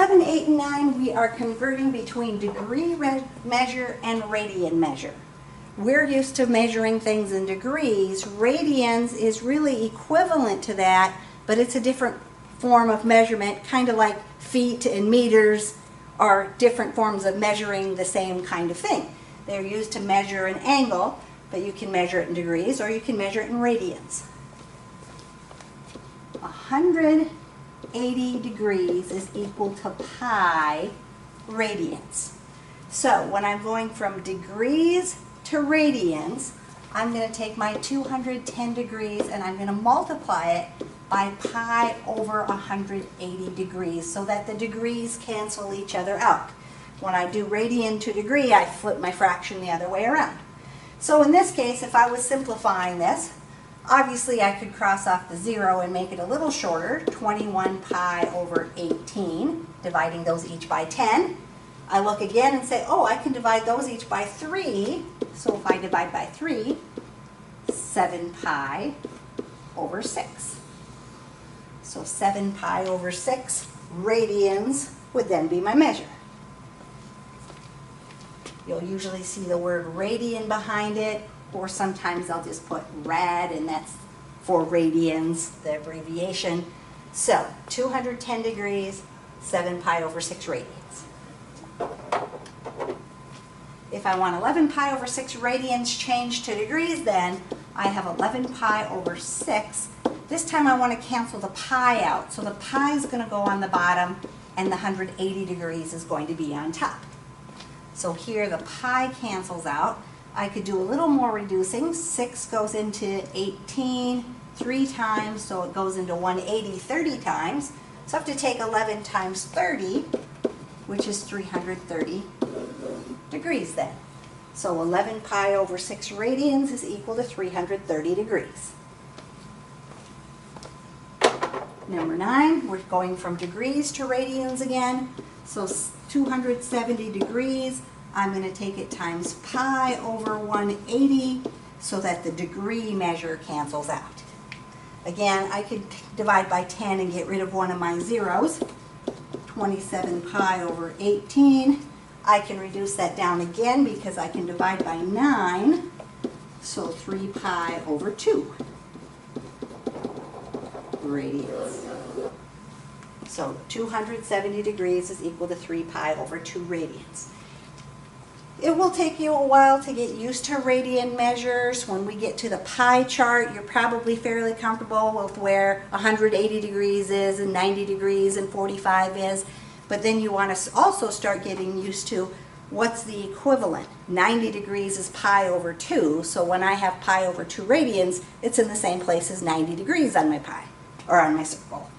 7, 8, and 9, we are converting between degree measure and radian measure. We're used to measuring things in degrees. Radians is really equivalent to that, but it's a different form of measurement, kind of like feet and meters are different forms of measuring the same kind of thing. They're used to measure an angle, but you can measure it in degrees or you can measure it in radians. 180 degrees is equal to pi radians. So when I'm going from degrees to radians, I'm going to take my 210 degrees and I'm going to multiply it by pi over 180 degrees so that the degrees cancel each other out. When I do radian to degree, I flip my fraction the other way around. So in this case, if I was simplifying this, obviously I could cross off the 0 and make it a little shorter, 21 pi over 18, dividing those each by 10. I look again and say, oh, I can divide those each by 3. So if I divide by 3, 7 pi over 6. So 7 pi over 6 radians would then be my measure. You'll usually see the word radian behind it, or sometimes I'll just put rad, and that's for radians, the abbreviation. So 210 degrees, 7 pi over 6 radians. If I want 11 pi over 6 radians changed to degrees, then I have 11 pi over 6. This time I want to cancel the pi out. So the pi is going to go on the bottom and the 180 degrees is going to be on top. So here the pi cancels out. I could do a little more reducing. 6 goes into 18 3 times, so it goes into 180 30 times. So I have to take 11 times 30, which is 330 degrees then. So 11 pi over 6 radians is equal to 330 degrees. Number 9, we're going from degrees to radians again. So 270 degrees, I'm going to take it times pi over 180 so that the degree measure cancels out. Again, I could divide by 10 and get rid of one of my zeros. 27 pi over 18. I can reduce that down again because I can divide by 9. So 3 pi over 2 radians. So 270 degrees is equal to 3 pi over 2 radians. It will take you a while to get used to radian measures. When we get to the pie chart, you're probably fairly comfortable with where 180 degrees is and 90 degrees and 45 is. But then you want to also start getting used to what's the equivalent. 90 degrees is pi over 2, so when I have pi over 2 radians, it's in the same place as 90 degrees on my pie, or on my circle.